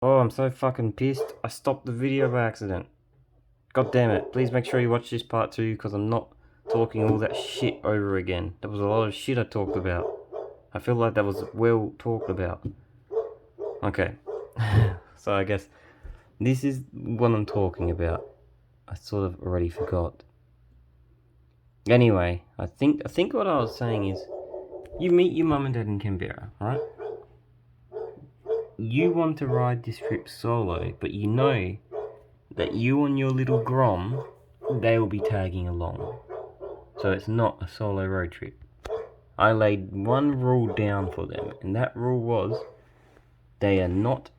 Oh, I'm so fucking pissed. I stopped the video by accident. God damn it. Please make sure you watch this part too, because I'm not talking all that shit over again. There was a lot of shit I talked about. I feel like that was well talked about. Okay. So I guess this is what I'm talking about. I sort of already forgot. Anyway, I think what I was saying is, you meet your mum and dad in Canberra, right? You want to ride this trip solo, but you know that you and your little Grom, they will be tagging along. So it's not a solo road trip. I laid one rule down for them, and that rule was they are not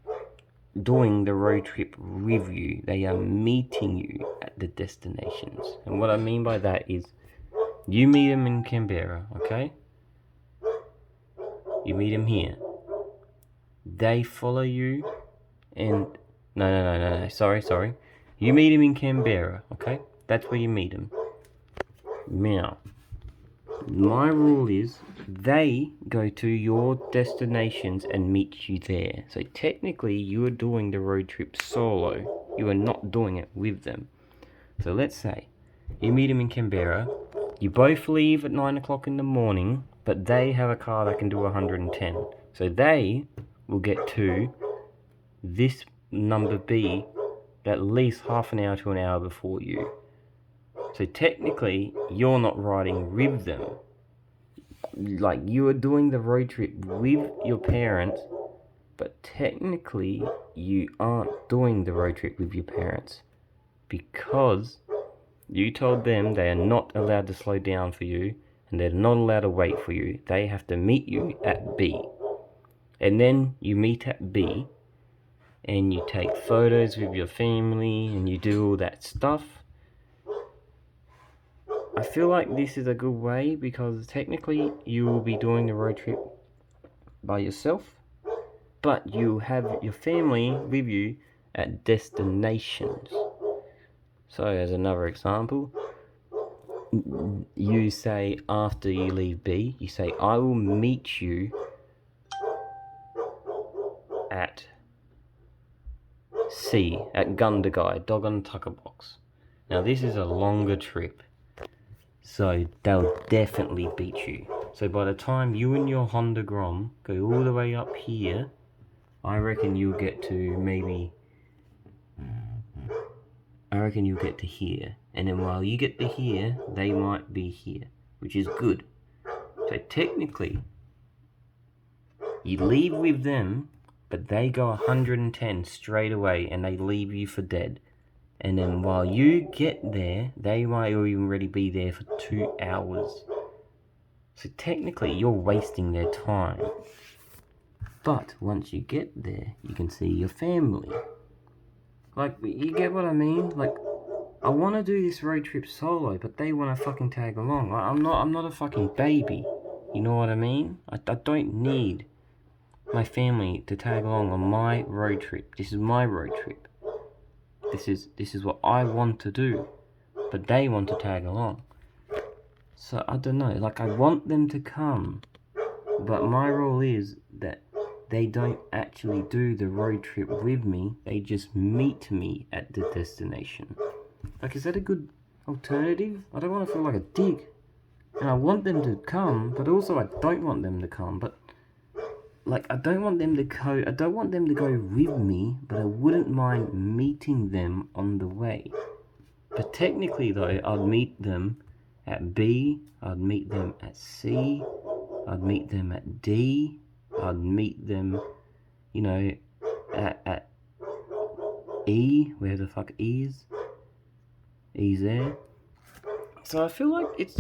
doing the road trip with you. They are meeting you at the destinations. And what I mean by that is, you meet them in Canberra, okay? You meet them here. They follow you, and no. Sorry. You meet them in Canberra, okay? That's where you meet them. Now, my rule is they go to your destinations and meet you there. So technically, you are doing the road trip solo. You are not doing it with them. So let's say you meet them in Canberra. You both leave at 9 o'clock in the morning, but they have a car that can do 110. So they will get to this number B at least half an hour to an hour before you. So technically, you're not riding with them. Like, you are doing the road trip with your parents, but technically you aren't doing the road trip with your parents, because you told them they are not allowed to slow down for you, and they're not allowed to wait for you. They have to meet you at B. And then you meet at B, and you take photos with your family, and you do all that stuff. I feel like this is a good way, because technically you will be doing the road trip by yourself, but you have your family with you at destinations. So, as another example, you say after you leave B, you say, I will meet you at C, at Gundagai, Dog on Tucker Box. Now, this is a longer trip, so they'll definitely beat you. So by the time you and your Honda Grom go all the way up here, I reckon you'll get to here. And then while you get to here, they might be here, which is good. So technically, you leave with them, but they go 110 straight away and they leave you for dead. And then while you get there, they might already be there for 2 hours. So technically, you're wasting their time. But once you get there, you can see your family. Like, you get what I mean? Like, I want to do this road trip solo, but they want to fucking tag along. Like, I'm not a fucking baby. You know what I mean? I don't need my family to tag along on my road trip. This is my road trip. This is what I want to do, but they want to tag along. So I don't know. Like, I want them to come, but my rule is that they don't actually do the road trip with me. They just meet me at the destination. Like, is that a good alternative? I don't want to feel like a dick. And I want them to come, but also I don't want them to come. But, like, I don't want them to go with me, but I wouldn't mind meeting them on the way. But technically, though, I'd meet them at B, I'd meet them at C, I'd meet them at D, I'd meet them, you know, at E, where the fuck E is. E's there. So I feel like it's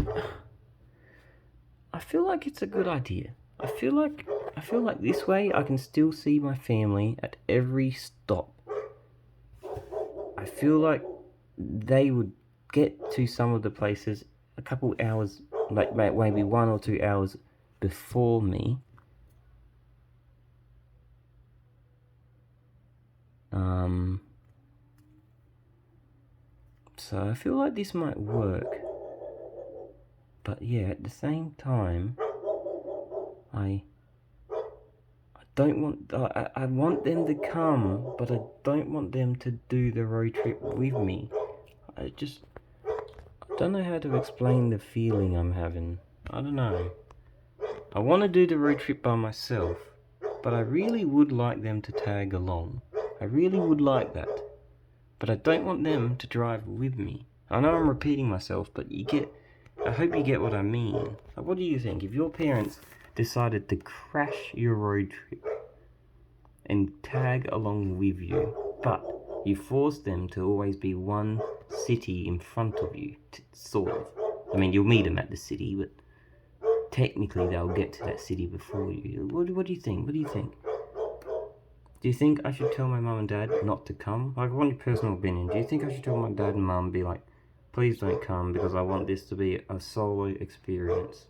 a good idea. I feel like this way I can still see my family at every stop. I feel like they would get to some of the places a couple hours, like maybe 1 or 2 hours before me. So I feel like this might work. But yeah, at the same time, I don't want, I want them to come, but I don't want them to do the road trip with me. I don't know how to explain the feeling I'm having. I don't know. I want to do the road trip by myself, but I really would like them to tag along. I really would like that. But I don't want them to drive with me. I know I'm repeating myself, but I hope you get what I mean. What do you think? If your parents decided to crash your road trip and tag along with you, but you force them to always be one city in front of you, sort of. I mean, you'll meet them at the city, but technically they'll get to that city before you. What do you think? What do you think? Do you think I should tell my mum and dad not to come? Like, I want your personal opinion. Do you think I should tell my dad and mum, be like, please don't come because I want this to be a solo experience?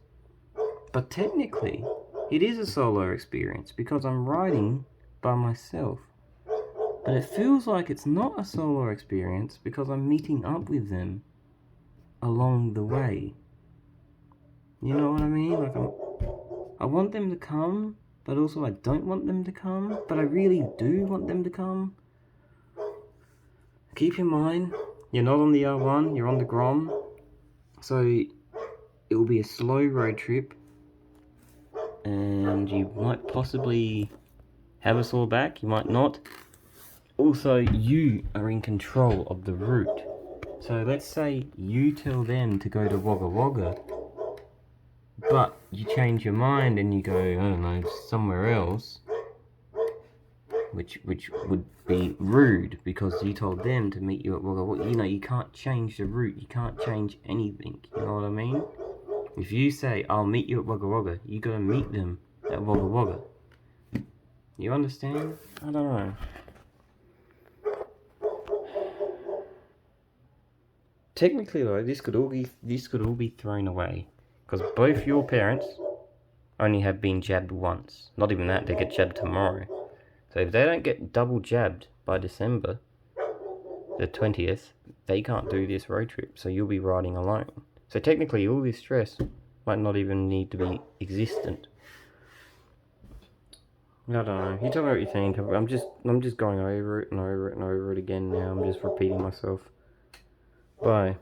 But technically, it is a solo experience because I'm riding by myself. But it feels like it's not a solo experience because I'm meeting up with them along the way. You know what I mean? Like, I want them to come, but also I don't want them to come, but I really do want them to come. Keep in mind, you're not on the R1, you're on the Grom, so it will be a slow road trip, and you might possibly have a sore back, you might not. Also, you are in control of the route. So let's say you tell them to go to Wagga Wagga, but you change your mind and you go, I don't know, somewhere else, which would be rude because you told them to meet you at Wagga Wagga. You know, you can't change the route, you can't change anything, you know what I mean? If you say, I'll meet you at Wagga Wagga, you gotta meet them at Wagga Wagga. You understand? I don't know. Technically though, this could all be thrown away because both your parents only have been jabbed once. Not even that, they get jabbed tomorrow. So if they don't get double jabbed by December the 20th, they can't do this road trip. So you'll be riding alone. So technically, all this stress might not even need to be existent. I don't know. You tell me what you think. I'm just going over it and over it and over it again now. I'm just repeating myself. Bye.